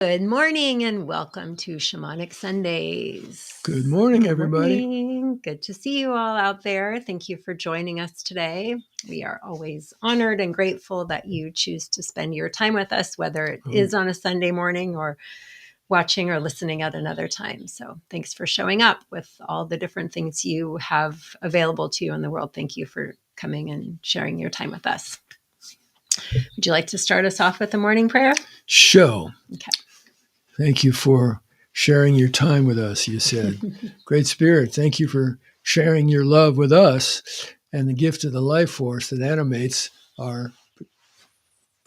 Good morning and welcome to Shamanic Sundays. Good morning, everybody. Morning. Good to see you all out there. Thank you for joining us today. We are always honored and grateful that you choose to spend your time with us, whether it is on a Sunday morning or watching or listening at another time. So thanks for showing up with all the different things you have available to you in the world. Thank you for coming and sharing your time with us. Would you like to start us off with a morning prayer? Sure. Okay. Thank you for sharing your time with us, you said. Great Spirit, thank you for sharing your love with us and the gift of the life force that animates our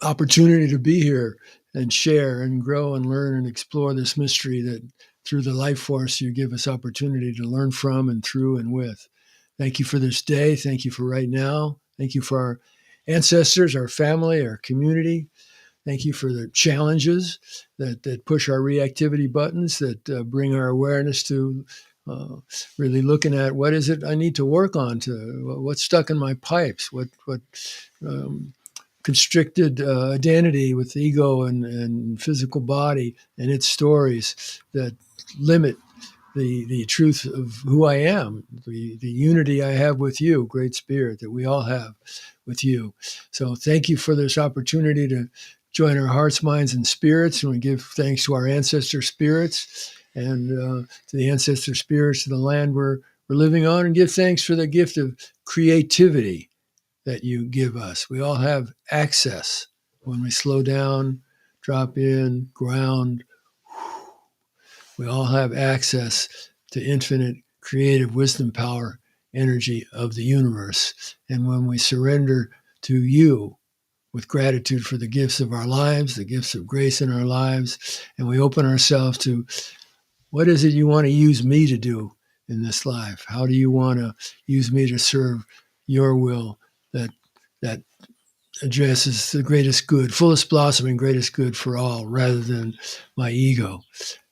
opportunity to be here and share and grow and learn and explore this mystery that through the life force you give us opportunity to learn from and through and with. Thank you for this day. Thank you for right now. Thank you for our ancestors, our family, our community. Thank you for the challenges that push our reactivity buttons, that bring our awareness to really looking at what is it I need to work on, to what's stuck in my pipes, what constricted identity with ego and physical body and its stories that limit the truth of who I am, the unity I have with you, Great Spirit, that we all have with you. So thank you for this opportunity to join our hearts, minds, and spirits, and we give thanks to our ancestor spirits and to the ancestor spirits of the land we're living on, and give thanks for the gift of creativity that you give us. We all have access when we slow down, drop in, ground. We all have access to infinite creative wisdom, power, energy of the universe. And when we surrender to you with gratitude for the gifts of our lives, the gifts of grace in our lives, and we open ourselves to what is it you want to use me to do in this life? How do you want to use me to serve your will that addresses the greatest good, fullest blossoming, greatest good for all, rather than my ego?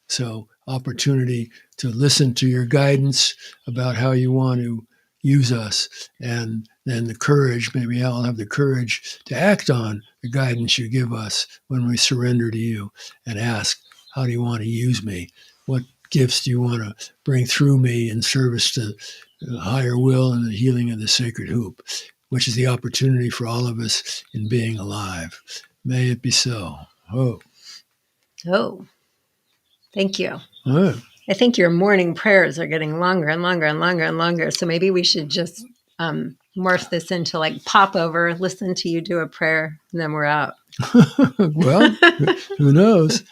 So opportunity to listen to your guidance about how you want to use us, and then the courage, maybe I'll have the courage to act on the guidance you give us when we surrender to you and ask, how do you want to use me? What gifts do you want to bring through me in service to the higher will and the healing of the sacred hoop, which is the opportunity for all of us in being alive. May it be so. Oh. Thank you. All right. I think your morning prayers are getting longer and longer and longer and longer. So maybe we should just morph this into like pop over, listen to you do a prayer, and then we're out. Well, who knows?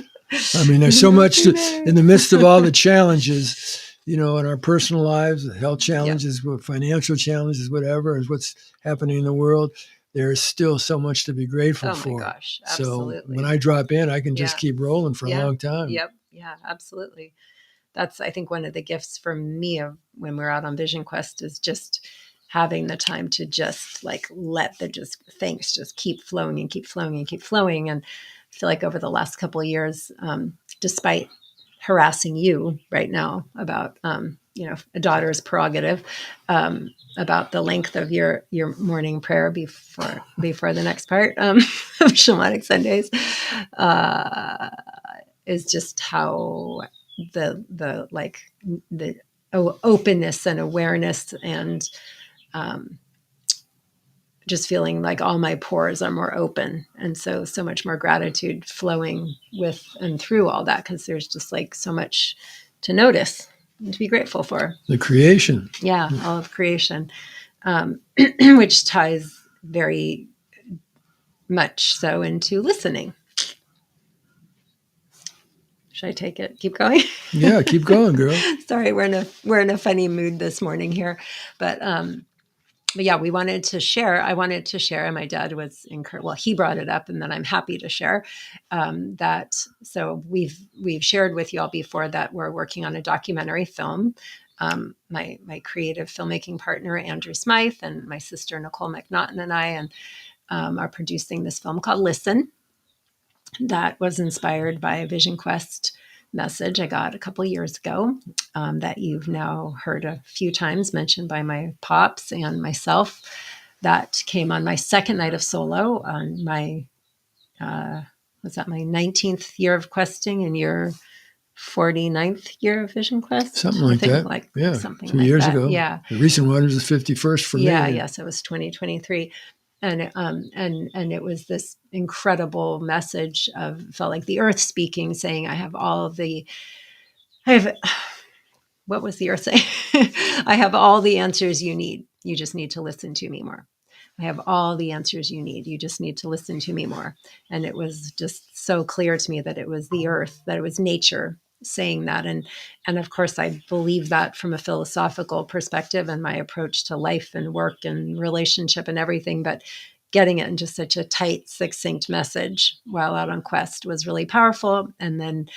I mean, there's so much in the midst of all the challenges, in our personal lives, the health challenges, financial challenges, whatever, is what's happening in the world. There's still so much to be grateful for. Oh my gosh, absolutely. So when I drop in, I can just keep rolling for a long time. Yep. Yeah, absolutely. That's, I think, one of the gifts for me of when we're out on Vision Quest is just having the time to just like let the thanks just keep flowing and keep flowing and keep flowing. And I feel like over the last couple of years, despite harassing you right now about, a daughter's prerogative, about the length of your morning prayer before the next part of Shamanic Sundays, is just how the openness and awareness and just feeling like all my pores are more open, and so much more gratitude flowing with and through all that, because there's just like so much to notice and to be grateful for. The creation. Yeah, all of creation, which ties very much so into listening. Should I take it? Keep going? Yeah, keep going, girl. Sorry, we're in a funny mood this morning here, but yeah, I wanted to share, and my dad was he brought it up, and then I'm happy to share that. So we've shared with you all before that we're working on a documentary film. My creative filmmaking partner, Andrew Smythe, and my sister, Nicole McNaughton, and I are producing this film called Listen, that was inspired by a Vision Quest message I got a couple of years ago, that you've now heard a few times mentioned by my pops and myself. That came on my second night of solo on my was that my 19th year of questing and your 49th year of Vision Quest? Something like that. Yeah, something 2 like years that. ago. Yeah. The recent one was the 51st for me. Yes, it was 2023. And it was this incredible message of, felt like the earth speaking, saying, what was the earth saying? I have all the answers you need. You just need to listen to me more. I have all the answers you need. You just need to listen to me more. And it was just so clear to me that it was the earth, that it was nature saying that. And of course, I believe that from a philosophical perspective and my approach to life and work and relationship and everything. But getting it in just such a tight, succinct message while out on quest was really powerful. And then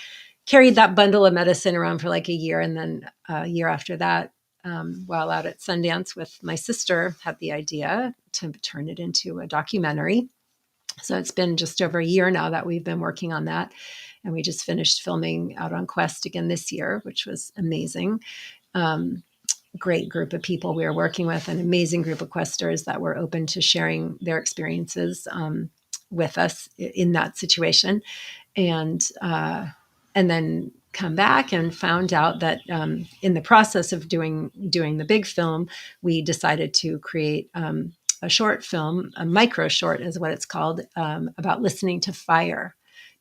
carried that bundle of medicine around for like a year. And then a year after that, while out at Sundance with my sister, had the idea to turn it into a documentary. So it's been just over a year now that we've been working on that. And we just finished filming out on quest again this year, which was amazing. Great group of people we were working with, an amazing group of questers that were open to sharing their experiences with us in that situation. And then come back and found out that in the process of doing the big film, we decided to create a short film, a micro short is what it's called, about listening to fire,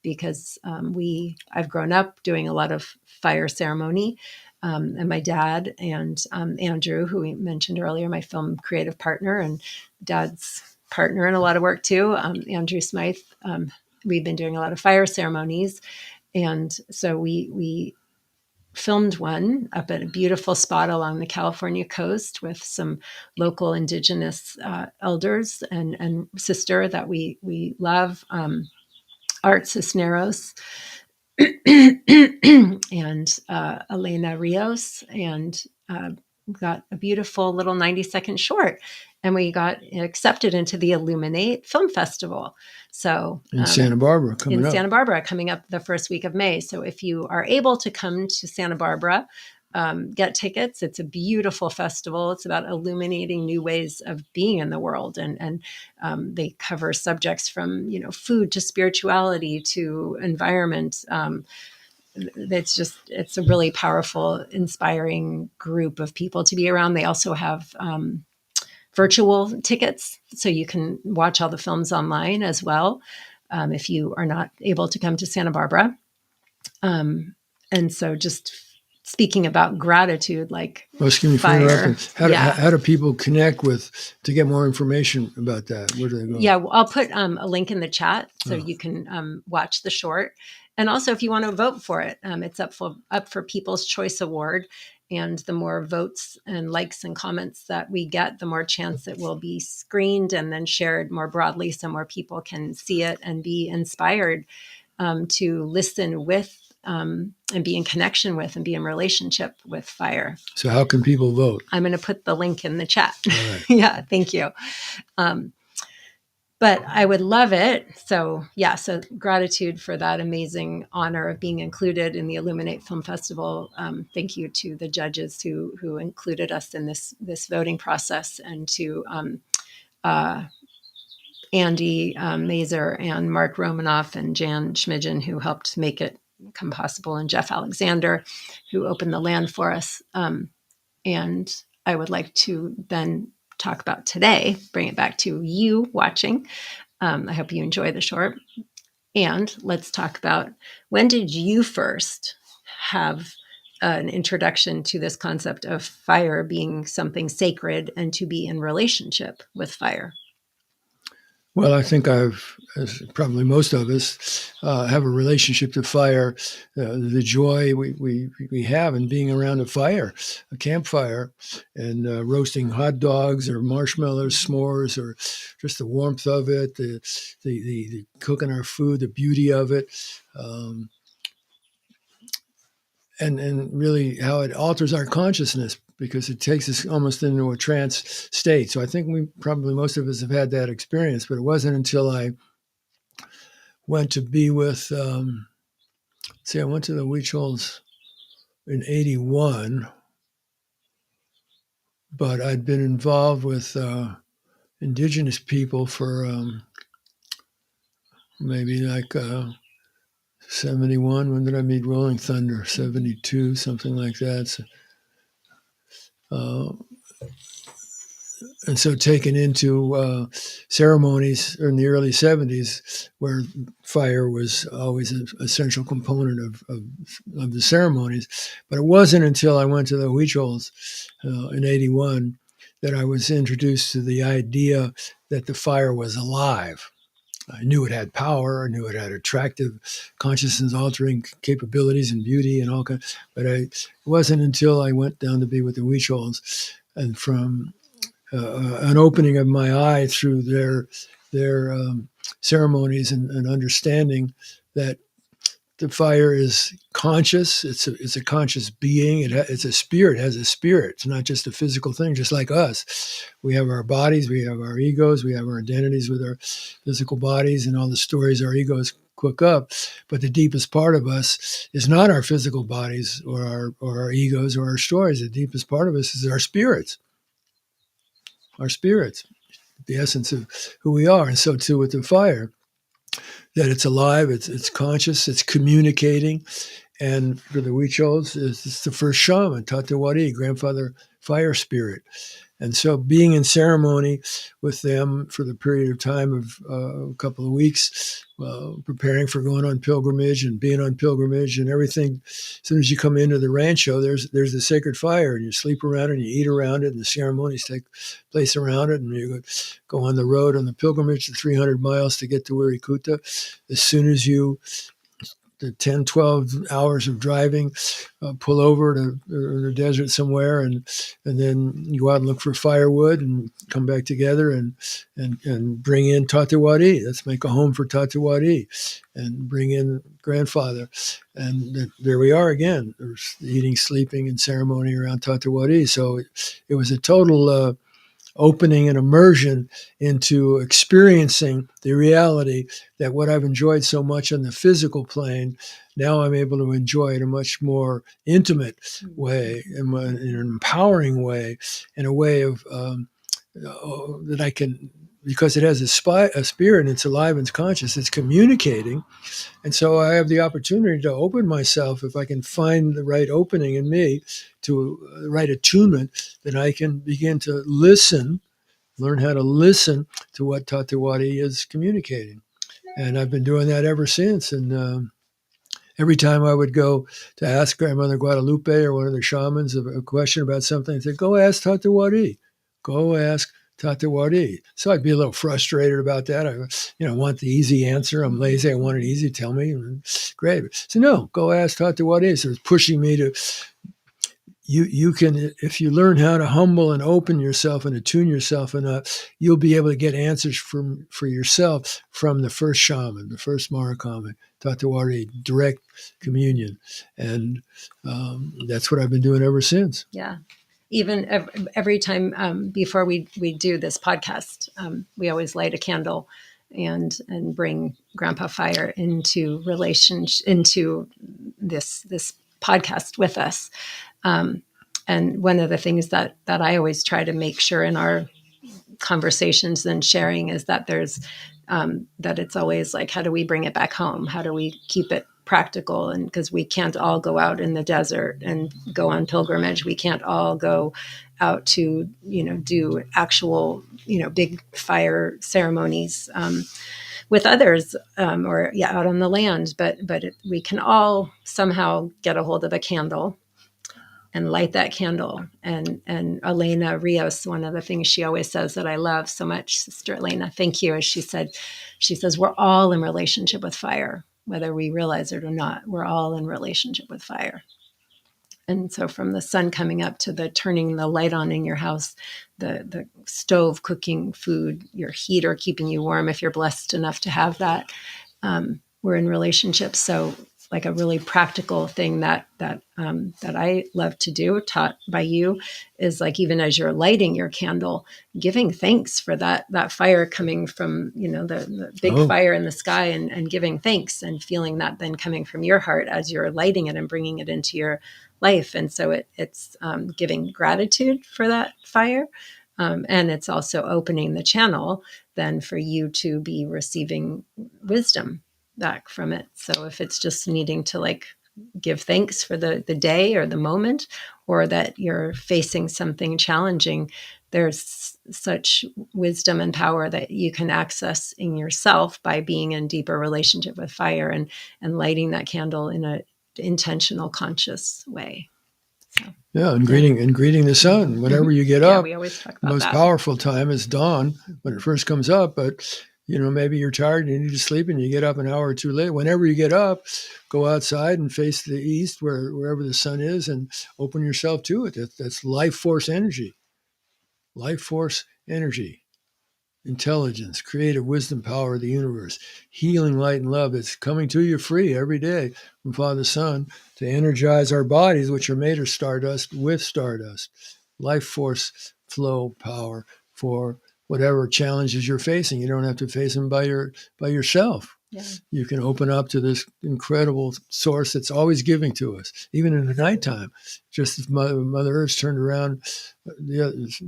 because I've grown up doing a lot of fire ceremony. And my dad and Andrew, who we mentioned earlier, my film creative partner and Dad's partner in a lot of work too, Andrew Smythe, we've been doing a lot of fire ceremonies. And so we filmed one up at a beautiful spot along the California coast with some local indigenous elders and sister that we love, Art Cisneros and Elena Rios, and got a beautiful little 90-second short. And we got accepted into the Illuminate Film Festival. So in Santa Barbara coming up the first week of May. So if you are able to come to Santa Barbara, get tickets. It's a beautiful festival. It's about illuminating new ways of being in the world. And they cover subjects from, food to spirituality to environment. It's a really powerful, inspiring group of people to be around. They also have virtual tickets, so you can watch all the films online as well, if you are not able to come to Santa Barbara. And so just speaking about gratitude, like fire. How do people connect to get more information about that? Where do they go? Yeah, well, I'll put a link in the chat so you can watch the short. And also, if you want to vote for it, it's up for People's Choice Award. And the more votes and likes and comments that we get, the more chance it will be screened and then shared more broadly so more people can see it and be inspired to listen with and be in connection with and be in relationship with fire. So how can people vote? I'm going to put the link in the chat. All right. Yeah, thank you. But I would love it. So gratitude for that amazing honor of being included in the Illuminate Film Festival. Thank you to the judges who included us in this voting process, and to Andy Mazer and Mark Romanoff and Jan Schmidgen, who helped make it come possible, and Jeff Alexander, who opened the land for us. And I would like to then talk about today, bring it back to you watching. I hope you enjoy the short. And let's talk about, when did you first have an introduction to this concept of fire being something sacred and to be in relationship with fire? Well, I think as probably most of us, have a relationship to fire. The joy we have in being around a fire, a campfire, and roasting hot dogs or marshmallows, s'mores, or just the warmth of it, the cooking our food, the beauty of it, and really how it alters our consciousness, because it takes us almost into a trance state. So I think most of us have had that experience, but it wasn't until I went to be with, I went to the Huichols in 81, but I'd been involved with indigenous people for maybe like 71. When did I meet Rolling Thunder? 72, something like that. So, and so taken into ceremonies in the early 70s where fire was always an essential component of the ceremonies. But it wasn't until I went to the Huichols in 81 that I was introduced to the idea that the fire was alive. I knew it had power. I knew it had attractive, consciousness-altering capabilities and beauty and all kinds. But it wasn't until I went down to be with the Huichols and from an opening of my eye through their ceremonies and understanding that the fire is conscious. It's a conscious being. It's a spirit. It has a spirit. It's not just a physical thing. Just like us, we have our bodies, we have our egos, we have our identities with our physical bodies, and all the stories our egos cook up. But the deepest part of us is not our physical bodies or our egos or our stories. The deepest part of us is our spirits. Our spirits, the essence of who we are. And so too with the fire, that it's alive, it's conscious, it's communicating. And for the Huichols, it's the first shaman, Tatewari, grandfather fire spirit. And so being in ceremony with them for the period of time of a couple of weeks, preparing for going on pilgrimage and being on pilgrimage and everything. As soon as you come into the rancho, there's the sacred fire, and you sleep around it and you eat around it, and the ceremonies take place around it, and you go on the road on the pilgrimage, the 300 miles to get to Wirikuta. As soon as you the 10, 12 hours of driving, pull over to the desert somewhere, and then you go out and look for firewood and come back together and bring in Tatewari. Let's make a home for Tatewari and bring in grandfather. And there we are again. There's eating, sleeping, and ceremony around Tatewari. So it was a total opening and immersion into experiencing the reality that what I've enjoyed so much on the physical plane, now I'm able to enjoy in a much more intimate way, in an empowering way, in a way of that I can, because it has a spirit and it's alive and it's conscious, it's communicating. And so I have the opportunity to open myself. If I can find the right opening in me, to the right attunement, then I can begin to learn how to listen to what Tatewari is communicating. And I've been doing that ever since. And every time I would go to ask Grandmother Guadalupe or one of the shamans a question about something, I'd say, go ask Tatewari. Go ask Tatewari. So I'd be a little frustrated about that. I want the easy answer. I'm lazy. I want it easy. Tell me. Great. So no, go ask Tatewari. So it's pushing me to, you can, if you learn how to humble and open yourself and attune yourself enough, you'll be able to get answers for yourself from the first shaman, the first Marakama, Tatewari, direct communion. And that's what I've been doing ever since. Yeah. Even every time before we do this podcast, we always light a candle and bring Grandpa Fire into this podcast with us. And one of the things that I always try to make sure in our conversations and sharing is that there's that it's always like, how do we bring it back home? How do we keep it practical? And because we can't all go out in the desert and go on pilgrimage, we can't all go out to do actual big fire ceremonies with others or out on the land, but we can all somehow get a hold of a candle and light that candle. And Elena Rios, one of the things she always says that I love so much, Sister Elena, thank you, as she says, we're all in relationship with fire, whether we realize it or not. We're all in relationship with fire. And so from the sun coming up to the turning the light on in your house, the stove cooking food, your heater keeping you warm if you're blessed enough to have that, we're in relationship. So like a really practical thing that I love to do, taught by you, is like, even as you're lighting your candle, giving thanks for that fire coming from the big fire in the sky, and giving thanks and feeling that then coming from your heart as you're lighting it and bringing it into your life. And so it's giving gratitude for that fire, And it's also opening the channel then for you to be receiving wisdom back from it. So if it's just needing to like give thanks for the day or the moment, or that you're facing something challenging, there's such wisdom and power that you can access in yourself by being in deeper relationship with fire and lighting that candle in a intentional, conscious way. So, yeah, and greeting the sun whenever you get up. We always talk The about most that. powerful time is dawn when it first comes up, but maybe you're tired and you need to sleep and you get up an hour or two later. Whenever you get up, go outside and face the east wherever the sun is and open yourself to it. That's life force energy. Life force energy. Intelligence, creative wisdom, power of the universe, healing light and love that's coming to you free every day from Father Son to energize our bodies, which are made of stardust with stardust. Life force flow power for whatever challenges you're facing. You don't have to face them by yourself. Yeah. You can open up to this incredible source that's always giving to us, even in the nighttime. Just as Mother Earth's turned around,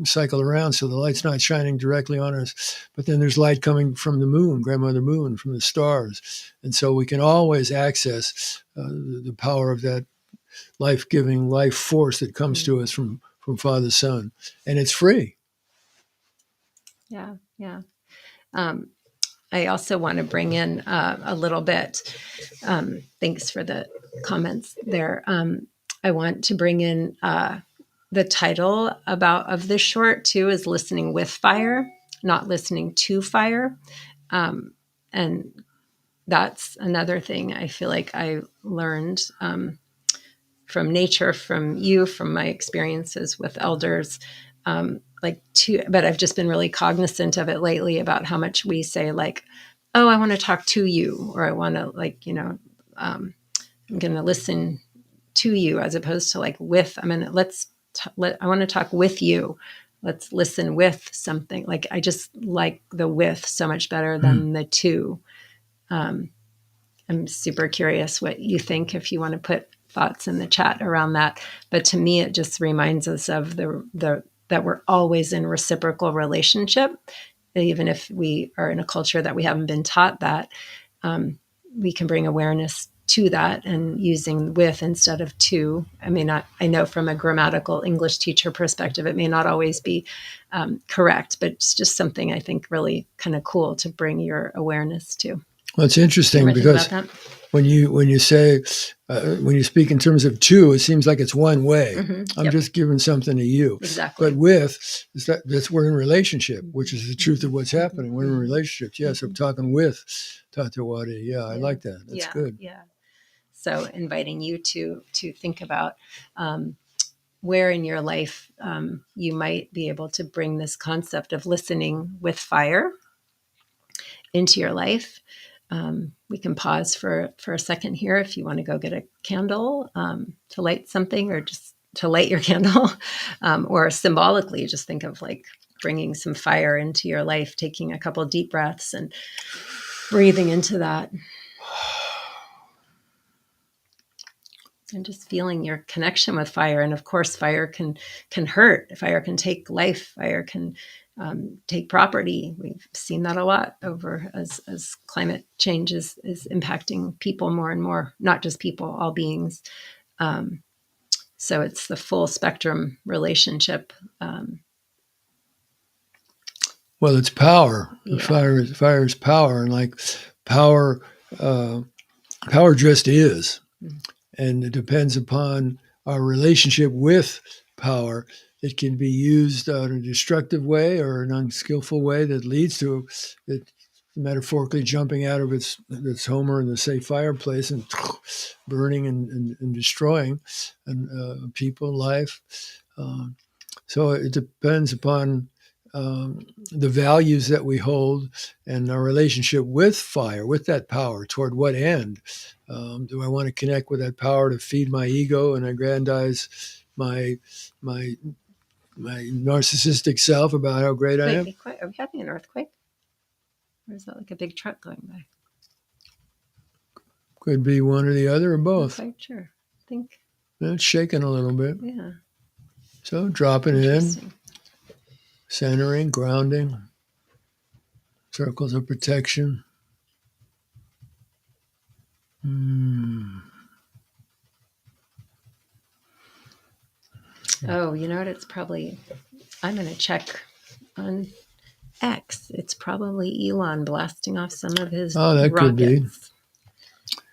cycle around, so the light's not shining directly on us. But then there's light coming from the moon, Grandmother Moon, from the stars. And so we can always access the power of that life-giving life force that comes to us from Father Son. And it's free. Yeah, yeah. I also want to bring in a little bit, thanks for the comments there. I want to bring in the title of this short too is Listening with Fire, not listening to fire. And that's another thing I feel like I learned from nature, from you, from my experiences with elders, but I've just been really cognizant of it lately about how much we say like, oh, I want to talk to you, or I want to I'm going to listen to you, as opposed to like with, I want to talk with you. Let's listen with something. Like, I just like the with so much better than the to. I'm super curious what you think, if you want to put thoughts in the chat around that. But to me, it just reminds us of that we're always in reciprocal relationship, even if we are in a culture that we haven't been taught that. We can bring awareness to that and using with instead of to. I know from a grammatical English teacher perspective, it may not always be correct, but it's just something I think really kind of cool to bring your awareness to. Well, it's interesting because when you say when you speak in terms of two, it seems like it's one way. Mm-hmm. I'm just giving something to you. Exactly. But with that's we're in relationship, which is the truth of what's happening. We're in relationships. Yes, I'm talking with Tatewadi. Yeah, I like that. That's good. Yeah. So inviting you to think about where in your life you might be able to bring this concept of listening with fire into your life. We can pause for a second here if you want to go get a candle to light something, or just to light your candle, or symbolically just think of like bringing some fire into your life, taking a couple of deep breaths and breathing into that. And just feeling your connection with fire. And of course, fire can hurt. Fire can take life. Fire can take property. We've seen that a lot over as climate change is impacting people more and more, not just people, all beings. So it's the full spectrum relationship. Well, it's power. Yeah. Fire is power, and like power just is. Mm-hmm. And it depends upon our relationship with power. It can be used in a destructive way or an unskillful way that leads to it metaphorically jumping out of its home or in the safe fireplace and burning and destroying people, life. So it depends upon the values that we hold and our relationship with fire, with that power, toward what end. Do I want to connect with that power to feed my ego and aggrandize my narcissistic self about how great I am? Are we having an earthquake? Or is that like a big truck going by? Could be one or the other or both. I'm not quite sure. I think it's shaking a little bit. Yeah. So dropping in. Centering, grounding, circles of protection. Oh, you know what? It's probably, I'm going to check on X. It's probably Elon blasting off some of his That rockets. could be.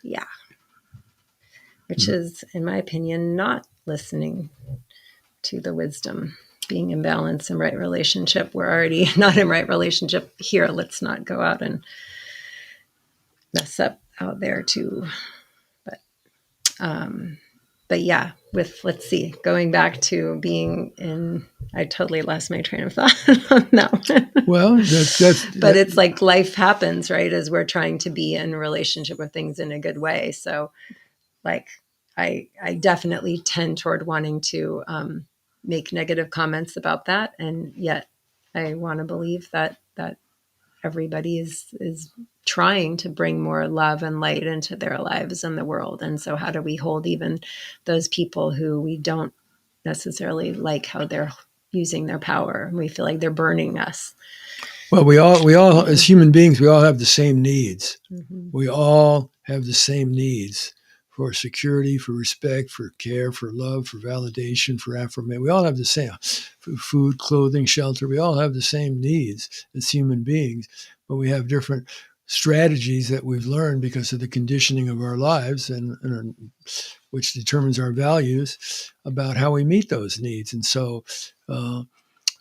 Yeah. Which is, in my opinion, not listening to the wisdom. Being in balance and right relationship. We're already not in right relationship here. Let's not go out and mess up out there too. But yeah, let's see, going back to being in, I totally lost my train of thought on that one. Well, but it's like life happens, right? As we're trying to be in a relationship with things in a good way. So like, I definitely tend toward wanting to make negative comments about that. And yet I want to believe that everybody is trying to bring more love and light into their lives and the world. And so how do we hold even those people who we don't necessarily like how they're using their power and we feel like they're burning us? Well, we all as human beings, we all have the same needs. Mm-hmm. We all have the same needs for security, for respect, for care, for love, for validation, for affirmation. We all have the same food, clothing, shelter. We all have the same needs as human beings, but we have different strategies that we've learned because of the conditioning of our lives and which determines our values about how we meet those needs. And so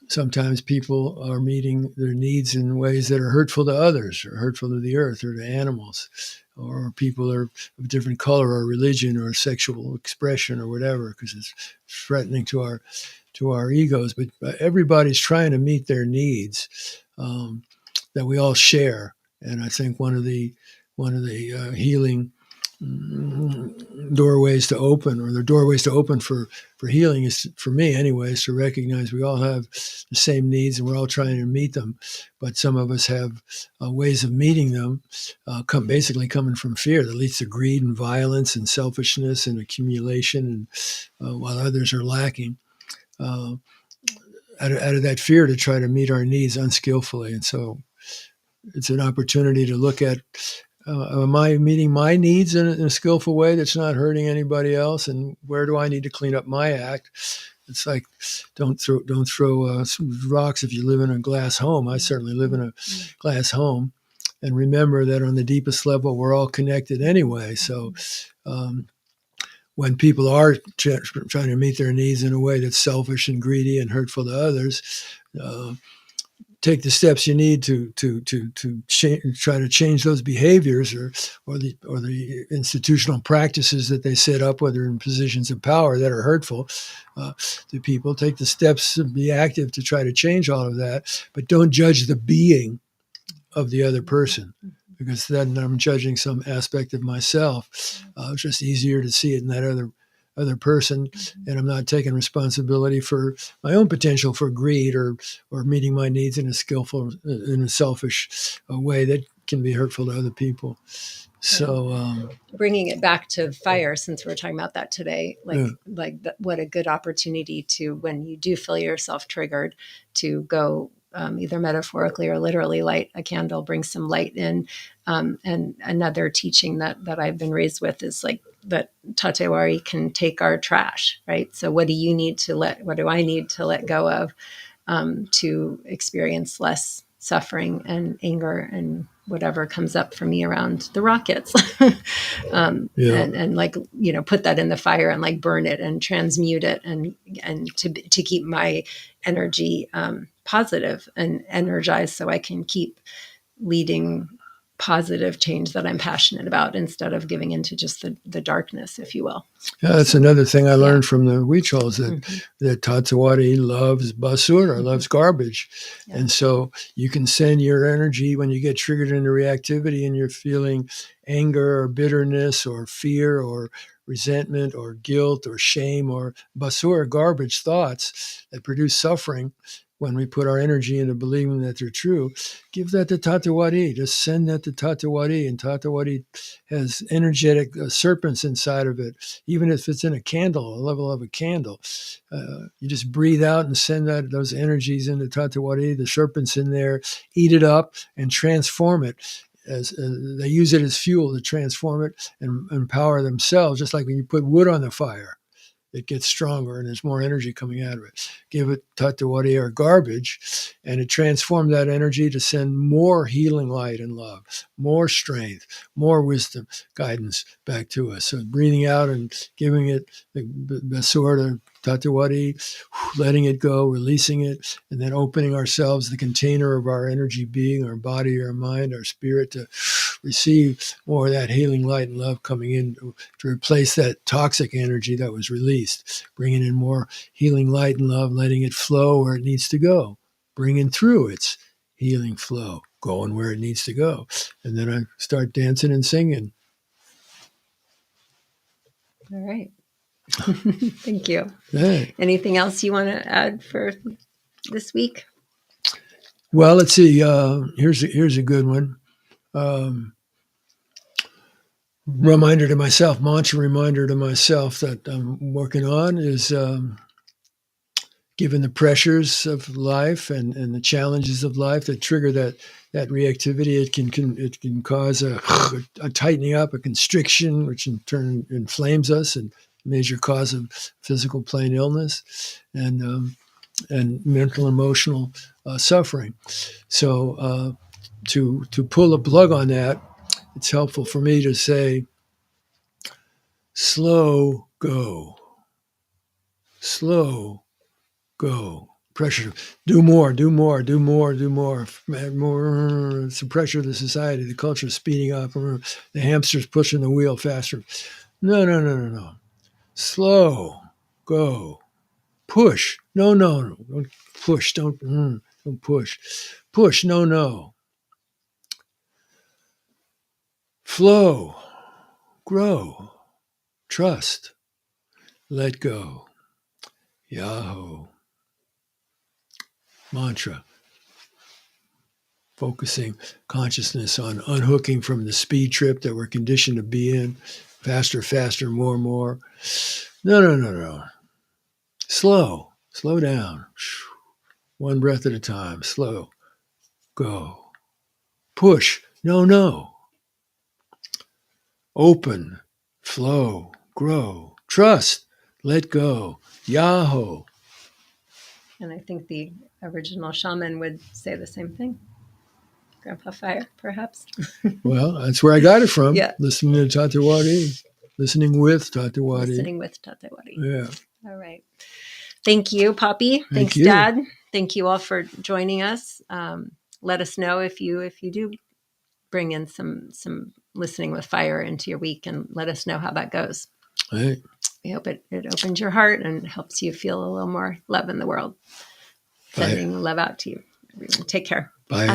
sometimes people are meeting their needs in ways that are hurtful to others or hurtful to the earth or to animals, or people are of different color or religion or sexual expression or whatever, because it's threatening to our egos. But everybody's trying to meet their needs that we all share. And I think one of the healing doorways to open, or the doorways to open for healing, is, for me anyways, to recognize we all have the same needs and we're all trying to meet them, but some of us have ways of meeting them basically coming from fear that leads to greed and violence and selfishness and accumulation, and while others are lacking out of that fear to try to meet our needs unskillfully. And so it's an opportunity to look at, am I meeting my needs in a skillful way that's not hurting anybody else? And where do I need to clean up my act? It's like, don't throw rocks if you live in a glass home. I certainly live in a glass home. And remember that on the deepest level, we're all connected anyway. So when people are trying to meet their needs in a way that's selfish and greedy and hurtful to others, take the steps you need to try to change those behaviors or the institutional practices that they set up, whether in positions of power that are hurtful to people. Take the steps to be active to try to change all of that, but don't judge the being of the other person, because then I'm judging some aspect of myself. It's just easier to see it in that other person, and I'm not taking responsibility for my own potential for greed or meeting my needs in a skillful, in a selfish way that can be hurtful to other people. So bringing it back to fire, since we're talking about that today, what a good opportunity to, when you do feel yourself triggered, to go either metaphorically or literally light a candle, bring some light in. And another teaching that I've been raised with is like that Tatewari can take our trash, right? So what do I need to let go of to experience less suffering and anger and whatever comes up for me around the rockets? And like, put that in the fire and like burn it and transmute it and to keep my energy positive and energized, so I can keep leading positive change that I'm passionate about instead of giving into just the darkness, if you will. Yeah, that's another thing I learned from the Huichols, that Tatewari loves basura, loves garbage. Yeah. And so you can send your energy when you get triggered into reactivity and you're feeling anger or bitterness or fear or resentment or guilt or shame or basura, garbage thoughts that produce suffering. when we put our energy into believing that they're true, give that to Tatewadi. Just send that to Tatewadi, and Tatewadi has energetic serpents inside of it. Even if it's in a candle, a level of a candle, you just breathe out and send those energies into Tatewadi. The serpents in there eat it up and transform it. As they use it as fuel to transform it and empower themselves, just like when you put wood on the fire. It gets stronger and there's more energy coming out of it. Give it Tatewadi or garbage, and it transforms that energy to send more healing light and love, more strength, more wisdom, guidance back to us. So breathing out and giving it the sword of Tatewadi, letting it go, releasing it, and then opening ourselves, the container of our energy being, our body, our mind, our spirit, to receive more of that healing light and love coming in to replace that toxic energy that was released, bringing in more healing light and love, letting it flow where it needs to go, bringing through its healing flow, going where it needs to go. And then I start dancing and singing. All right. Thank you. Hey. Anything else you want to add for this week? Well, let's see. Here's a good one. Reminder to myself, mantra reminder to myself that I'm working on is given the pressures of life and the challenges of life that trigger that reactivity, it can cause a tightening up, a constriction, which in turn inflames us and major cause of physical pain, illness, and mental, emotional suffering. So to pull a plug on that, it's helpful for me to say, slow go. Slow go. Pressure. Do more. More. It's the pressure of the society. The culture is speeding up. The hamster's pushing the wheel faster. No. Slow go. Push. No. Don't push. Don't push. Push. No. Flow. Grow. Trust. Let go. Yahoo. Mantra. Focusing consciousness on unhooking from the speed trip that we're conditioned to be in. Faster, more. No. Slow down. One breath at a time. Slow. Go. Push. No. Open. Flow. Grow. Trust. Let go. Yahoo. And I think the original shaman would say the same thing. Grandpa Fire, perhaps. Well, that's where I got it from. Yeah. Listening to Tatewadi. Listening with Tatewadi. Listening with Tatewadi. Yeah. All right. Thank you, Poppy. Thanks, you. Dad. Thank you all for joining us. Let us know if you do bring in some listening with fire into your week, and let us know how that goes. Right. We hope it opens your heart and helps you feel a little more love in the world. Sending love out to you, everyone. Take care. Bye.